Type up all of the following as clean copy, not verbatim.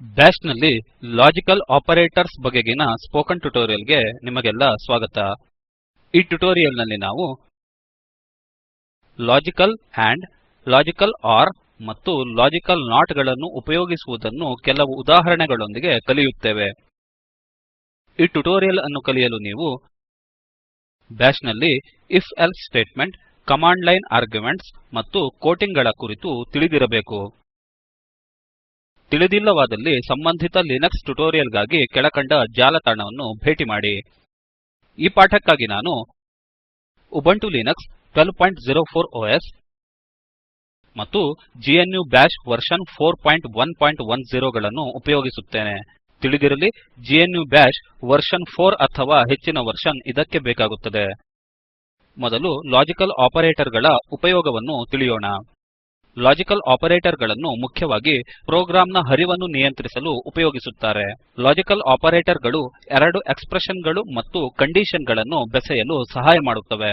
Bash ನಲ್ಲಿ logical operators ಬಗೆಗಿನ spoken tutorial ಗೆ ನಿಮಗೆಲ್ಲ ಸ್ವಾಗತ. ಈ ಟ್ಯುಟೋರಿಯಲ್ ನಲ್ಲಿ ನಾವು ಲಾಜಿಕಲ್ ಆಂಡ್, ಲಾಜಿಕಲ್ ಆರ್ ಮತ್ತು ಲಾಜಿಕಲ್ ನಾಟ್ ಗಳನ್ನು ಉಪಯೋಗಿಸುವುದನ್ನು ಕೆಲವು ಉದಾಹರಣೆಗಳೊಂದಿಗೆ ಕಲಿಯುತ್ತೇವೆ. ಈ ಟ್ಯುಟೋರಿಯಲ್ ಅನ್ನು ಕಲಿಯಲು ನೀವು ಬ್ಯಾಷ್ ನಲ್ಲಿ if else statement, command line arguments ಮತ್ತು ಕೋಟಿಂಗ್ ಗಳ ಕುರಿತು ತಿಳಿದಿರಬೇಕು. ತಿಳಿದಿಲ್ಲವಾದಲ್ಲಿ ಸಂಬಂಧಿತ ಲಿನಕ್ಸ್ ಟ್ಯುಟೋರಿಯಲ್ ಗಾಗಿ ಕೆಳಕಂಡ ಜಾಲತಾಣವನ್ನು ಭೇಟಿ ಮಾಡಿ. ಈ ಪಾಠಕ್ಕಾಗಿ ನಾನು ಉಬುಂಟು ಲಿನಕ್ಸ್ 1204 ಒಎಸ್ ಮತ್ತು GNU ಬಾಶ್ ವರ್ಷನ್ 4110 ಗಳನ್ನು ಉಪಯೋಗಿಸುತ್ತೇನೆ. ತಿಳಿದಿರಲಿ, GNU ಬಾಶ್ ವರ್ಷನ್ 4 ಅಥವಾ ಹೆಚ್ಚಿನ ವರ್ಷನ್ ಇದಕ್ಕೆ ಬೇಕಾಗುತ್ತದೆ. ಮೊದಲು ಲಾಜಿಕಲ್ ಆಪರೇಟರ್ ಗಳ ಉಪಯೋಗವನ್ನು ತಿಳಿಯೋಣ. ಲಾಜಿಕಲ್ ಆಪರೇಟರ್ ಗಳನ್ನು ಮುಖ್ಯವಾಗಿ ಪ್ರೋಗ್ರಾಮ್ ನ ಹರಿವನ್ನು ನಿಯಂತ್ರಿಸಲು ಉಪಯೋಗಿಸುತ್ತಾರೆ. ಲಾಜಿಕಲ್ ಆಪರೇಟರ್ ಗಳು ಎರಡು ಎಕ್ಸ್ಪ್ರೆಷನ್ ಗಳು ಮತ್ತು ಕಂಡೀಷನ್ ಗಳನ್ನು ಬೆಸೆಯಲು ಸಹಾಯ ಮಾಡುತ್ತವೆ.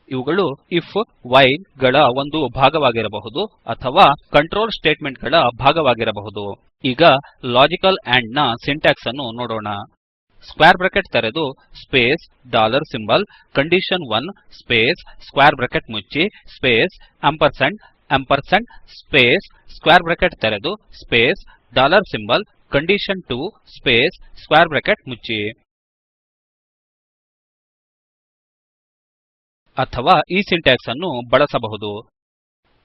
ಇವುಗಳು if, while ಗಳ ಒಂದು ಭಾಗವಾಗಿರಬಹುದು ಅಥವಾ ಕಂಟ್ರೋಲ್ ಸ್ಟೇಟ್ಮೆಂಟ್ ಗಳ ಭಾಗವಾಗಿರಬಹುದು. ಈಗ ಲಾಜಿಕಲ್ ಆಂಡ್ ನ ಸಿಂಟ್ಯಾಕ್ಸ್ ಅನ್ನು ನೋಡೋಣ. ಸ್ಕ್ವೇರ್ ಬ್ರ್ಯಾಕೆಟ್ ತೆರೆದು space dollar symbol condition one space square bracket ಮುಚ್ಚಿ space ampersand space square bracket ತೆರೆದು space dollar symbol condition two space square bracket ಮುಚ್ಚಿ. ಅಥವಾ ಈ ಸಿಂಟ್ಯಾಕ್ಸ್ ಅನ್ನು ಬಳಸಬಹುದು.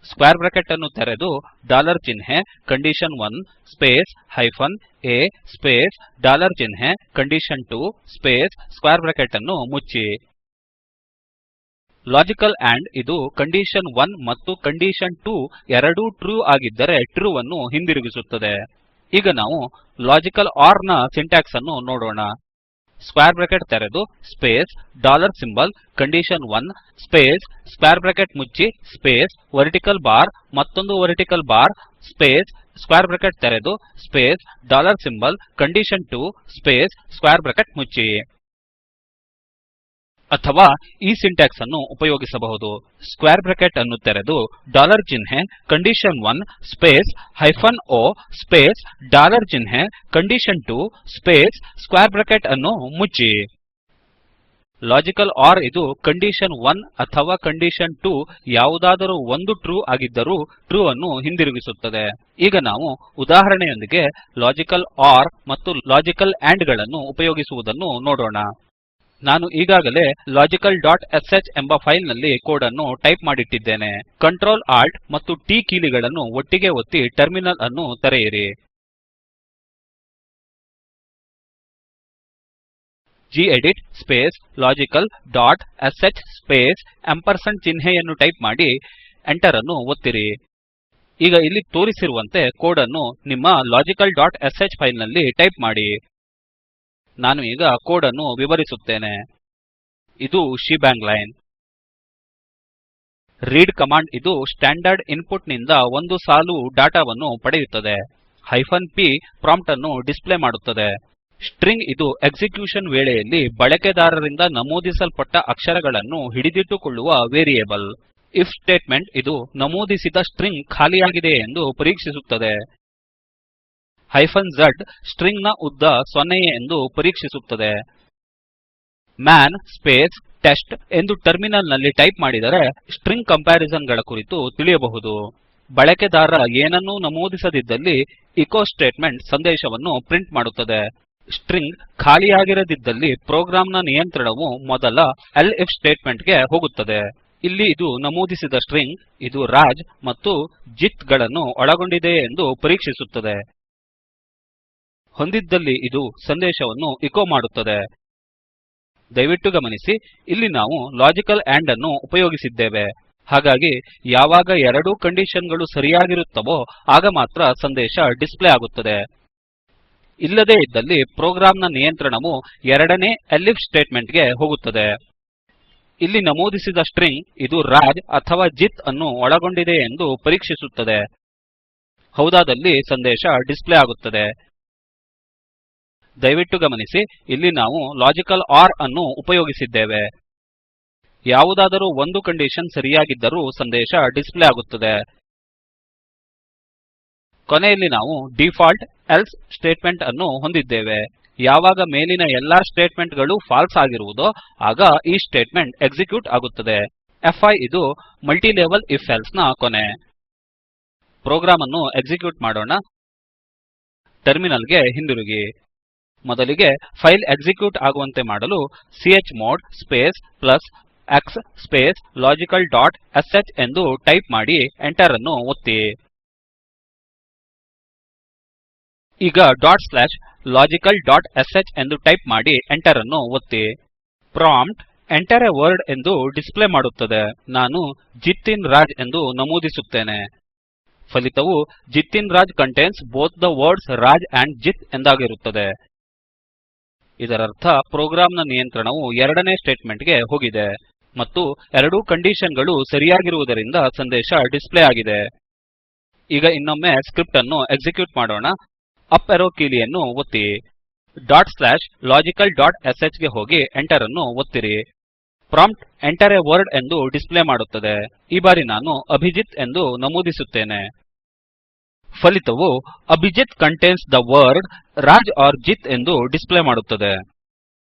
ಸ್ಕ್ವೇರ್ ಬ್ರ್ಯಾಕೆಟ್ ಅನ್ನು ತೆರೆದು ಡಾಲರ್ ಚಿಹ್ನೆ condition one space hyphen a space dollar ಚಿಹ್ನೆ ಕಂಡೀಷನ್2 ಸ್ಪೇಸ್ ಸ್ಕ್ವೇರ್ ಬ್ರ್ಯಾಕೆಟ್ ಅನ್ನು ಮುಚ್ಚಿ. ಲಾಜಿಕಲ್ ಆಂಡ್ ಇದು ಕಂಡೀಷನ್1 ಮತ್ತು ಕಂಡೀಷನ್2 ಎರಡೂ ಟ್ರೂ ಆಗಿದ್ದರೆ ಟ್ರೂ ಅನ್ನು ಹಿಂದಿರುಗಿಸುತ್ತದೆ. ಈಗ ನಾವು ಲಾಜಿಕಲ್ ಆರ್ ನ ಸಿಂಟ್ಯಾಕ್ಸ್ ಅನ್ನು ನೋಡೋಣ. ಸ್ಕ್ವೇರ್ ಬ್ರ್ಯಾಕೆಟ್ ತೆರೆದು space dollar symbol condition one space square bracket ಮುಚ್ಚಿ ಸ್ಪೇಸ್ ವರ್ಟಿಕಲ್ ಬಾರ್ ಮತ್ತೊಂದು vertical bar space square bracket ತೆರೆದು space dollar symbol condition two space square bracket ಮುಚ್ಚಿ. ಅಥವಾ ಈ ಸಿಂಟ್ಯಾಕ್ಸ್ ಅನ್ನು ಉಪಯೋಗಿಸಬಹುದು. ಸ್ಕ್ವೇರ್ ಬ್ರ್ಯಾಕೆಟ್ ಅನ್ನು ತೆರೆದು ಡಾಲರ್ ಚಿಹ್ನೆ condition one space hyphen o space dollar ಚಿಹ್ನೆ ಕಂಡೀಷನ್2 ಸ್ಪೇಸ್ ಸ್ಕ್ವೇರ್ ಬ್ರ್ಯಾಕೆಟ್ ಅನ್ನು ಮುಚ್ಚಿ. ಲಾಜಿಕಲ್ ಆರ್ ಇದು ಕಂಡೀಷನ್1 ಅಥವಾ ಕಂಡೀಷನ್2 ಯಾವುದಾದರೂ ಒಂದು ಟ್ರೂ ಆಗಿದ್ದರೂ ಟ್ರೂ ಅನ್ನು ಹಿಂದಿರುಗಿಸುತ್ತದೆ. ಈಗ ನಾವು ಉದಾಹರಣೆಯೊಂದಿಗೆ ಲಾಜಿಕಲ್ ಆರ್ ಮತ್ತು ಲಾಜಿಕಲ್ ಆಂಡ್ ಗಳನ್ನು ಉಪಯೋಗಿಸುವುದನ್ನು ನೋಡೋಣ. ನಾನು ಈಗಾಗಲೇ logical.sh ಎಂಬ ಫೈಲ್ ನಲ್ಲಿ ಕೋಡ್ ಅನ್ನು ಟೈಪ್ ಮಾಡಿಟ್ಟಿದ್ದೇನೆ. Ctrl Alt ಮತ್ತು T ಕೀಲಿಗಳನ್ನು ಒಟ್ಟಿಗೆ ಒತ್ತಿ ಟರ್ಮಿನಲ್ ಅನ್ನು ತೆರೆಯಿರಿ. Gedit space logical.sh space ampersand ಚಿಹ್ನೆಯನ್ನು ಟೈಪ್ ಮಾಡಿ Enter ಅನ್ನು ಒತ್ತಿರಿ. ಈಗ ಇಲ್ಲಿ ತೋರಿಸಿರುವಂತೆ ಕೋಡ್ ಅನ್ನು ನಿಮ್ಮ logical.sh ಫೈಲ್ ನಲ್ಲಿ ಟೈಪ್ ಮಾಡಿ. ನಾನು ಈಗ ಕೋಡ್ ಅನ್ನು ವಿವರಿಸುತ್ತೇನೆ. ಇದು ಶೆಬಾಂಗ್ ಲೈನ್. ರೀಡ್ ಕಮಾಂಡ್ ಇದು ಸ್ಟ್ಯಾಂಡರ್ಡ್ ಇನ್ಪುಟ್ ನಿಂದ ಒಂದು ಸಾಲು ಡಾಟಾವನ್ನು ಪಡೆಯುತ್ತದೆ. -p ಪ್ರಾಂಪ್ಟ್ ಅನ್ನು ಡಿಸ್ಪ್ಲೇ ಮಾಡುತ್ತದೆ. ಸ್ಟ್ರಿಂಗ್ ಇದು ಎಕ್ಸಿಕ್ಯೂಷನ್ ವೇಳೆಯಲ್ಲಿ ಬಳಕೆದಾರರಿಂದ ನಮೂದಿಸಲ್ಪಟ್ಟ ಅಕ್ಷರಗಳನ್ನು ಹಿಡಿದಿಟ್ಟುಕೊಳ್ಳುವ ವೇರಿಯೇಬಲ್. if ಸ್ಟೇಟ್ಮೆಂಟ್ ಇದು ನಮೂದಿಸಿದ ಸ್ಟ್ರಿಂಗ್ ಖಾಲಿಯಾಗಿದೆ ಎಂದು ಪರೀಕ್ಷಿಸುತ್ತದೆ. -z ಸ್ಟ್ರಿಂಗ್ ನ ಉದ್ದ 0 ಎಂದು ಪರೀಕ್ಷಿಸುತ್ತದೆ. ಮನ್ ಸ್ಪೇಸ್ ಟೆಸ್ಟ್ ಎಂದು ಟರ್ಮಿನಲ್ ನಲ್ಲಿ ಟೈಪ್ ಮಾಡಿದರೆ ಸ್ಟ್ರಿಂಗ್ ಕಂಪ್ಯಾರಿಸನ್ ಗಳ ಕುರಿತು ತಿಳಿಯಬಹುದು. ಬಳಕೆದಾರ ಏನನ್ನೂ ನಮೂದಿಸದಿದ್ದಲ್ಲಿ ಎಚೊ ಸ್ಟೇಟ್ಮೆಂಟ್ ಸಂದೇಶವನ್ನು ಪ್ರಿಂಟ್ ಮಾಡುತ್ತದೆ. ಸ್ಟ್ರಿಂಗ್ ಖಾಲಿಯಾಗಿರದಿದ್ದಲ್ಲಿ ಪ್ರೋಗ್ರಾಮ್ ನ ನಿಯಂತ್ರಣವು ಮೊದಲ ಎಲ್ಇಫ್ ಸ್ಟೇಟ್ಮೆಂಟ್ ಗೆ ಹೋಗುತ್ತದೆ. ಇಲ್ಲಿ ಇದು ನಮೂದಿಸಿದ ಸ್ಟ್ರಿಂಗ್ ಇದು ರಾಜ್ ಮತ್ತು ಜಿತ್ ಗಳನ್ನು ಒಳಗೊಂಡಿದೆಯೇ ಎಂದು ಪರೀಕ್ಷಿಸುತ್ತದೆ. ಹೊಂದಿದ್ದಲ್ಲಿ ಇದು ಸಂದೇಶವನ್ನು ಎಚೊ ಮಾಡುತ್ತದೆ. ದಯವಿಟ್ಟು ಗಮನಿಸಿ, ಇಲ್ಲಿ ನಾವು ಲಾಜಿಕಲ್ ಆಂಡ್ ಅನ್ನು ಉಪಯೋಗಿಸಿದ್ದೇವೆ. ಹಾಗಾಗಿ ಯಾವಾಗ ಎರಡೂ ಕಂಡೀಷನ್ ಗಳು ಸರಿಯಾಗಿರುತ್ತವೋ ಆಗ ಮಾತ್ರ ಸಂದೇಶ ಡಿಸ್ಪ್ಲೇ ಆಗುತ್ತದೆ. ಇಲ್ಲದೇ ಇದ್ದಲ್ಲಿ ಪ್ರೋಗ್ರಾಮ್ ನ ನಿಯಂತ್ರಣವು ಎರಡನೇ ಎಲ್ಇಫ್ ಸ್ಟೇಟ್ಮೆಂಟ್ ಗೆ ಹೋಗುತ್ತದೆ. ಇಲ್ಲಿ ನಮೂದಿಸಿದ ಸ್ಟ್ರಿಂಗ್ ಇದು ರಾಜ್ ಅಥವಾ ಜಿತ್ ಅನ್ನು ಒಳಗೊಂಡಿದೆಯೇ ಎಂದು ಪರೀಕ್ಷಿಸುತ್ತದೆ. ಹೌದಾದಲ್ಲಿ ಸಂದೇಶ ಡಿಸ್ಪ್ಲೇ ಆಗುತ್ತದೆ. ದಯವಿಟ್ಟು ಗಮನಿಸಿ, ಇಲ್ಲಿ ನಾವು ಲಾಜಿಕಲ್ ಆರ್ ಅನ್ನು ಉಪಯೋಗಿಸಿದ್ದೇವೆ. ಯಾವುದಾದರೂ ಒಂದು ಕಂಡೀಷನ್ ಸರಿಯಾಗಿದ್ದರೂ ಸಂದೇಶ ಡಿಸ್ಪ್ಲೇ ಆಗುತ್ತದೆ. ಕೊನೆಯಲ್ಲಿ ನಾವು ಡಿಫಾಲ್ಟ್ ಎಲ್ಸ್ ಸ್ಟೇಟ್ಮೆಂಟ್ ಅನ್ನು ಹೊಂದಿದ್ದೇವೆ. ಯಾವಾಗ ಮೇಲಿನ ಎಲ್ಲಾ ಸ್ಟೇಟ್ಮೆಂಟ್ ಗಳು ಫಾಲ್ಸ್ ಆಗಿರುವುದೋ ಆಗ ಈ ಸ್ಟೇಟ್ಮೆಂಟ್ ಎಕ್ಸಿಕ್ಯೂಟ್ ಆಗುತ್ತದೆ. ಫ್5 ಇದು ಮಲ್ಟಿಲೆವೆಲ್ if ಎಲ್ಸ್ ನ ಕೊನೆ. ಪ್ರೋಗ್ರಾಮ್ ಅನ್ನು ಎಕ್ಸಿಕ್ಯೂಟ್ ಮಾಡೋಣ. ಟರ್ಮಿನಲ್ ಗೆ ಹಿಂದಿರುಗಿ. ಮೊದಲಿಗೆ ಫೈಲ್ ಎಕ್ಸಿಕ್ಯೂಟ್ ಆಗುವಂತೆ ಮಾಡಲು chmod space plus x space logical dot sh ಎಂದು ಟೈಪ್ ಮಾಡಿ Enter ಅನ್ನು ಒತ್ತಿ. ಈಗ /logical ಡಾಟ್ sh ಎಂದು ಟೈಪ್ ಮಾಡಿ Enter ಅನ್ನು ಒತ್ತಿ. ಪ್ರಾಂಪ್ಟ್ Enter a word ಎಂದು ಡಿಸ್ಪ್ಲೇ ಮಾಡುತ್ತದೆ. ನಾನು ಜಿತಿನ್ ರಾಜ್ ಎಂದು ನಮೂದಿಸುತ್ತೇನೆ. ಫಲಿತವು Jithin Raj contains both the words Raj and Jit ಎಂದಾಗಿರುತ್ತದೆ. ಇದರರ್ಥ ಪ್ರೋಗ್ರಾಮ್ ನ ನಿಯಂತ್ರಣವು ಎರಡನೇ ಸ್ಟೇಟ್ಮೆಂಟ್ ಗೆ ಹೋಗಿದೆ ಮತ್ತು ಎರಡೂ ಕಂಡೀಷನ್ ಗಳು ಸರಿಯಾಗಿರುವುದರಿಂದ ಸಂದೇಶ ಡಿಸ್ಪ್ಲೇ ಆಗಿದೆ. ಈಗ ಇನ್ನೊಮ್ಮೆ ಸ್ಕ್ರಿಪ್ಟ್ ಅನ್ನು ಎಕ್ಸಿಕ್ಯೂಟ್ ಮಾಡೋಣ. ಅಪ್ ಏರೋ ಕೀಲಿಯನ್ನು ಒತ್ತಿ. /logical ಡಾಟ್ sh ಗೆ ಹೋಗಿ Enter ಅನ್ನು ಒತ್ತಿರಿ. ಪ್ರಾಂಪ್ಟ್ Enter a word ಎಂದು ಡಿಸ್ಪ್ಲೇ ಮಾಡುತ್ತದೆ. ಈ ಬಾರಿ ನಾನು ಅಭಿಜಿತ್ ಎಂದು ನಮೂದಿಸುತ್ತೇನೆ. ಫಲಿತವು Abhijit contains the word Raj or Jit ಎಂದು ಡಿಸ್ಪ್ಲೇ ಮಾಡುತ್ತದೆ.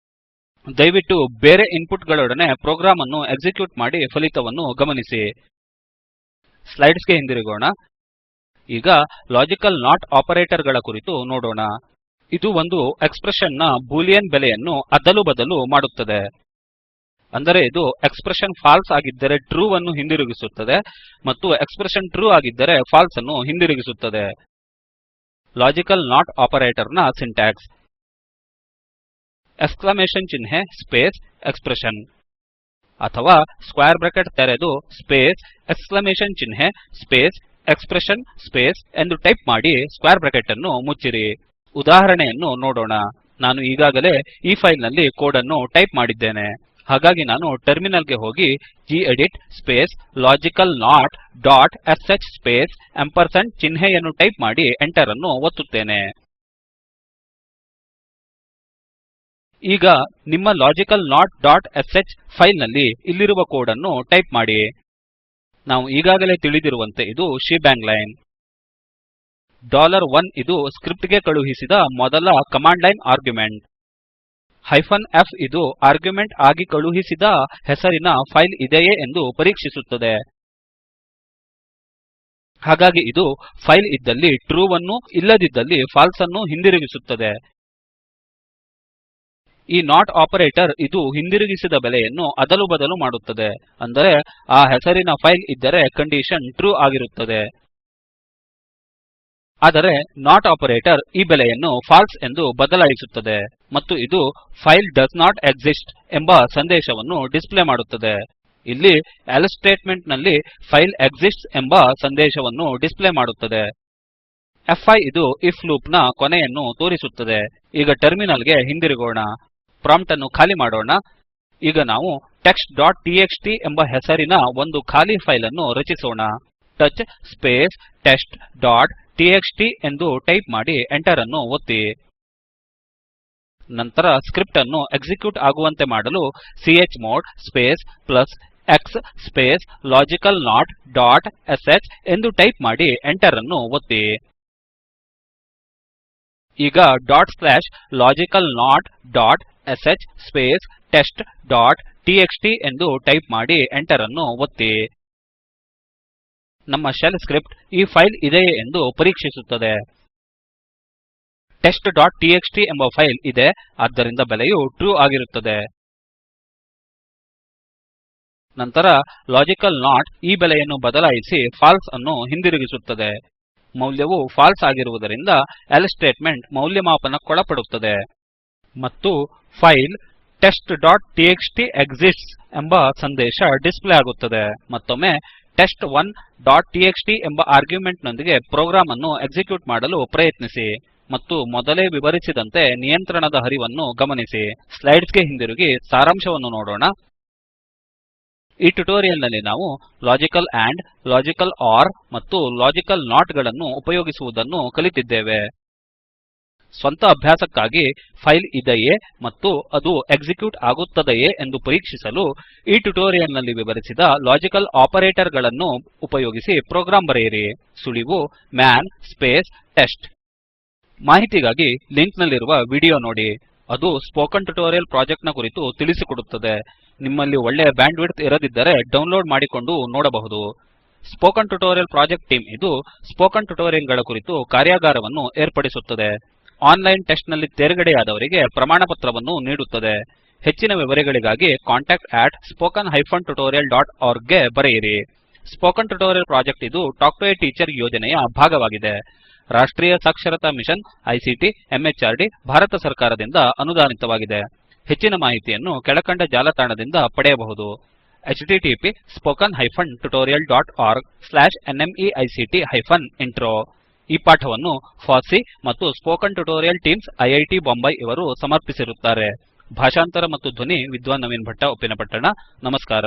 ದಯವಿಟ್ಟು ಬೇರೆ ಇನ್ಪುಟ್ ಗಳೊಡನೆ ಪ್ರೋಗ್ರಾಮ್ ಅನ್ನು ಎಕ್ಸಿಕ್ಯೂಟ್ ಮಾಡಿ ಫಲಿತವನ್ನು ಗಮನಿಸಿ. ಸ್ಲೈಡ್ಸ್ ಗೆ ಹಿಂದಿರುಗೋಣ. ಈಗ ಲಾಜಿಕಲ್ ನಾಟ್ ಆಪರೇಟರ್ ಗಳ ಕುರಿತು ನೋಡೋಣ. ಇದು ಒಂದು ಎಕ್ಸ್ಪ್ರೆಶನ್ ನ ಬೂಲಿಯನ್ ಬೆಲೆಯನ್ನು ಅದಲುಬದಲು ಮಾಡುತ್ತದೆ. ಅಂದರೆ ಇದು ಎಕ್ಸ್ಪ್ರೆಶನ್ ಫಾಲ್ಸ್ ಆಗಿದ್ದರೆ ಟ್ರೂ ಅನ್ನು ಹಿಂದಿರುಗಿಸುತ್ತದೆ ಮತ್ತು ಎಕ್ಸ್ಪ್ರೆಶನ್ ಟ್ರೂ ಆಗಿದ್ದರೆ ಫಾಲ್ಸ್ ಅನ್ನು ಹಿಂದಿರುಗಿಸುತ್ತದೆ. ಲಾಜಿಕಲ್ ನಾಟ್ ಆಪರೇಟರ್ ನ ಸಿಂಟ್ಯಾಕ್ಸ್: ಎಕ್ಸ್ಕ್ಲಮೇಷನ್ ಚಿಹ್ನೆ ಸ್ಪೇಸ್ ಎಕ್ಸ್ಪ್ರೆಶನ್ ಅಥವಾ ಸ್ಕ್ವೇರ್ ಬ್ರಾಕೆಟ್ ತೆರೆದು ಸ್ಪೇಸ್ ಎಕ್ಸ್ಕ್ಲಮೇಷನ್ ಚಿಹ್ನೆ ಸ್ಪೇಸ್ ಎಕ್ಸ್ಪ್ರೆಶನ್ ಸ್ಪೇಸ್ ಎಂದು ಟೈಪ್ ಮಾಡಿ ಸ್ಕ್ವೇರ್ ಬ್ರಾಕೆಟ್ ಅನ್ನು ಮುಚ್ಚಿರಿ. ಉದಾಹರಣೆಯನ್ನು ನೋಡೋಣ. ನಾನು ಈಗಾಗಲೇ ಈ ಫೈಲ್ ನಲ್ಲಿ ಕೋಡ್ ಅನ್ನು ಟೈಪ್ ಮಾಡಿದ್ದೇನೆ. ಹಾಗಾಗಿ ನಾನು ಟರ್ಮಿನಲ್ ಗೆ ಹೋಗಿ gedit space logical not dot sh space & ಚಿಹ್ನೆಯನ್ನು ಟೈಪ್ ಮಾಡಿ Enter ಅನ್ನು ಒತ್ತುತ್ತೇನೆ. ಈಗ ನಿಮ್ಮ logical not dot sh file ನಲ್ಲಿ ಇಲ್ಲಿರುವ ಕೋಡ್ ಅನ್ನು ಟೈಪ್ ಮಾಡಿ. ನಾವು ಈಗಾಗಲೇ ತಿಳಿದಿರುವಂತೆ ಇದು ಶೆಬಾಂಗ್ ಲೈನ್. $1 ಇದು ಸ್ಕ್ರಿಪ್ಟ್ ಗೆ ಕಳುಹಿಸಿದ ಮೊದಲ ಕಮಾಂಡ್ ಲೈನ್ ಆರ್ಗ್ಯುಮೆಂಟ್. -f ಇದು ಆರ್ಗ್ಯುಮೆಂಟ್ ಆಗಿ ಕಳುಹಿಸಿದ ಹೆಸರಿನ ಫೈಲ್ ಇದೆಯೇ ಎಂದು ಪರೀಕ್ಷಿಸುತ್ತದೆ. ಹಾಗಾಗಿ ಇದು ಫೈಲ್ ಇದ್ದಲ್ಲಿ ಟ್ರೂ ಅನ್ನು ಇಲ್ಲದಿದ್ದಲ್ಲಿ ಫಾಲ್ಸ್ ಅನ್ನು ಹಿಂದಿರುಗಿಸುತ್ತದೆ. ಈ ನಾಟ್ ಆಪರೇಟರ್ ಇದು ಹಿಂದಿರುಗಿಸಿದ ಬೆಲೆಯನ್ನು ಅದಲುಬದಲು ಮಾಡುತ್ತದೆ. ಅಂದರೆ ಆ ಹೆಸರಿನ ಫೈಲ್ ಇದ್ದರೆ ಕಂಡೀಷನ್ ಟ್ರೂ ಆಗಿರುತ್ತದೆ. ಆದರೆ ನಾಟ್ ಆಪರೇಟರ್ ಈ ಬೆಲೆಯನ್ನು ಫಾಲ್ಸ್ ಎಂದು ಬದಲಾಯಿಸುತ್ತದೆ ಮತ್ತು ಇದು ಫೈಲ್ ಡಸ್ ನಾಟ್ ಎಕ್ಸಿಸ್ಟ್ ಎಂಬ ಸಂದೇಶವನ್ನು ಡಿಸ್ಪ್ಲೇ ಮಾಡುತ್ತದೆ. ಇಲ್ಲಿ ಎಲ್ಸ್ ಸ್ಟೇಟ್ಮೆಂಟ್ ನಲ್ಲಿ ಫೈಲ್ ಎಕ್ಸಿಸ್ಟ್ಸ್ ಎಂಬ ಸಂದೇಶವನ್ನು ಡಿಸ್ಪ್ಲೇ ಮಾಡುತ್ತದೆ. ಫ್5 ಇದು ಇಫ್ ಲೂಪ್ ನ ಕೊನೆಯನ್ನು ತೋರಿಸುತ್ತದೆ. ಈಗ ಟರ್ಮಿನಲ್ ಗೆ ಹಿಂದಿರುಗೋಣ. ಪ್ರಾಂಪ್ಟ್ ಅನ್ನು ಖಾಲಿ ಮಾಡೋಣ. ಈಗ ನಾವು text.txt ಎಂಬ ಹೆಸರಿನ ಒಂದು ಖಾಲಿ ಫೈಲ್ ಅನ್ನು ರಚಿಸೋಣ. ಟಚ್ ಸ್ಪೇಸ್ test.txt ಎಂದು ಟೈಪ್ ಮಾಡಿ Enter ಅನ್ನು ಒತ್ತಿ. ನಂತರ ಸ್ಕ್ರಿಪ್ಟ್ ಅನ್ನು ಎಕ್ಸಿಕ್ಯೂಟ್ ಆಗುವಂತೆ ಮಾಡಲು chmod space plus x space logical not dot sh ಎಂದು ಟೈಪ್ ಮಾಡಿ Enter ಅನ್ನು ಒತ್ತಿ. ಈಗ /logical not dot sh space test.txt ಎಂದು ಟೈಪ್ ಮಾಡಿ Enter ಅನ್ನು ಒತ್ತಿ. ನಮ್ಮ ಶೆಲ್ ಸ್ಕ್ರಿಪ್ಟ್ ಈ ಫೈಲ್ ಇದೆಯೇ ಎಂದು ಪರೀಕ್ಷಿಸುತ್ತದೆ. test.txt ಎಂಬ ಫೈಲ್ ಇದೆ, ಆದ್ದರಿಂದ ಬೆಲೆಯು ಟ್ರೂ ಆಗಿರುತ್ತದೆ. ನಂತರ ಲಾಜಿಕಲ್ ನಾಟ್ ಈ ಬೆಲೆಯನ್ನು ಬದಲಾಯಿಸಿ ಫಾಲ್ಸ್ ಅನ್ನು ಹಿಂದಿರುಗಿಸುತ್ತದೆ. ಮೌಲ್ಯವು ಫಾಲ್ಸ್ ಆಗಿರುವುದರಿಂದ ಎಲ್ಸ್ ಸ್ಟೇಟ್ಮೆಂಟ್ ಮೌಲ್ಯಮಾಪನಕ್ಕೊಳಪಡುತ್ತದೆ ಮತ್ತು ಫೈಲ್ test.txt ಎಕ್ಸಿಸ್ಟ್ಸ್ ಎಂಬ ಸಂದೇಶ ಡಿಸ್ಪ್ಲೇ ಆಗುತ್ತದೆ. ಮತ್ತೊಮ್ಮೆ test1.txt ಎಂಬ ಆರ್ಗ್ಯುಮೆಂಟ್ ನೊಂದಿಗೆ ಪ್ರೋಗ್ರಾಮ್ ಅನ್ನು ಎಕ್ಸಿಕ್ಯೂಟ್ ಮಾಡಲು ಪ್ರಯತ್ನಿಸಿ ಮತ್ತು ಮೊದಲೇ ವಿವರಿಸಿದಂತೆ ನಿಯಂತ್ರಣದ ಹರಿವನ್ನು ಗಮನಿಸಿ. ಸ್ಲೈಡ್ಸ್ ಗೆ ಹಿಂದಿರುಗಿ ಸಾರಾಂಶವನ್ನು ನೋಡೋಣ. ಈ ಟ್ಯುಟೋರಿಯಲ್ ನಲ್ಲಿ ನಾವು ಲಾಜಿಕಲ್ ಆಂಡ್, ಲಾಜಿಕಲ್ ಆರ್ ಮತ್ತು ಲಾಜಿಕಲ್ ನಾಟ್ ಗಳನ್ನು ಉಪಯೋಗಿಸುವುದನ್ನು ಕಲಿತಿದ್ದೇವೆ. ಸ್ವಂತ ಅಭ್ಯಾಸಕ್ಕಾಗಿ ಫೈಲ್ ಇದೆಯೇ ಮತ್ತು ಅದು ಎಕ್ಸಿಕ್ಯೂಟ್ ಆಗುತ್ತದೆಯೇ ಎಂದು ಪರೀಕ್ಷಿಸಲು ಈ ಟ್ಯುಟೋರಿಯಲ್ ನಲ್ಲಿ ವಿವರಿಸಿದ ಲಾಜಿಕಲ್ ಆಪರೇಟರ್ ಗಳನ್ನು ಉಪಯೋಗಿಸಿ ಪ್ರೋಗ್ರಾಂ ಬರೆಯಿರಿ. ಸುಳಿವು ಮ್ಯಾನ್ ಸ್ಪೇಸ್ ಟೆಸ್ಟ್. ಮಾಹಿತಿಗಾಗಿ ಲಿಂಕ್ ನಲ್ಲಿರುವ ವಿಡಿಯೋ ನೋಡಿ ಅದು ಸ್ಪೋಕನ್ ಟ್ಯುಟೋರಿಯಲ್ ಪ್ರಾಜೆಕ್ಟ್ ನ ಕುರಿತು ತಿಳಿಸಿಕೊಡುತ್ತದೆ ನಿಮ್ಮಲ್ಲಿ ಒಳ್ಳೆಯ ಬ್ಯಾಂಡ್ವಿಡ್ತ್ ಇರದಿದ್ದರೆ ಡೌನ್ಲೋಡ್ ಮಾಡಿಕೊಂಡು ನೋಡಬಹುದು ಸ್ಪೋಕನ್ ಟ್ಯುಟೋರಿಯಲ್ ಪ್ರಾಜೆಕ್ಟ್ ಟೀಮ್ ಇದು ಸ್ಪೋಕನ್ ಟ್ಯುಟೋರಿಯಲ್ ಗಳ ಕುರಿತು ಕಾರ್ಯಾಗಾರವನ್ನು ಏರ್ಪಡಿಸುತ್ತದೆ ಆನ್ಲೈನ್ ಟೆಸ್ಟ್ ನಲ್ಲಿ ತೇರ್ಗಡೆಯಾದವರಿಗೆ ಪ್ರಮಾಣಪತ್ರವನ್ನು ನೀಡುತ್ತದೆ ಹೆಚ್ಚಿನ ವಿವರಗಳಿಗಾಗಿ contact@spoken tutorialorg ಗೆ ಬರೆಯಿರಿ ಸ್ಪೋಕನ್ ಟ್ಯುಟೋರಿಯಲ್ ಪ್ರಾಜೆಕ್ಟ್ ಇದು ಟಾಕ್ ಟು ಎ ಟೀಚರ್ ಯೋಜನೆಯ ಭಾಗವಾಗಿದೆ ರಾಷ್ಟ್ರೀಯ ಸಾಕ್ಷರತಾ ಮಿಷನ್ ಐಸಿಟಿ ಎಂಎಚಆರ್ಡಿ ಭಾರತ ಸರ್ಕಾರದಿಂದ ಅನುದಾನಿತವಾಗಿದೆ ಹೆಚ್ಚಿನ ಮಾಹಿತಿಯನ್ನು ಕೆಳಕಂಡ ಜಾಲತಾಣದಿಂದ ಪಡೆಯಬಹುದು http:// tutorialorg/nmeict-intro ಈ ಪಾಠವನ್ನು ಫಾಸ್ಸಿ ಮತ್ತು spoken tutorial teams IIT Bombay ಇವರು ಸಮರ್ಪಿಸಿರುತ್ತಾರೆ ಭಾಷಾಂತರ ಮತ್ತು ಧ್ವನಿ ವಿದ್ವಾನ್ ನವೀನ್ ಭಟ್ಟ ಉಪ್ಪಿನಪಟ್ಟಣ ನಮಸ್ಕಾರ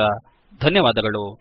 ಧನ್ಯವಾದಗಳು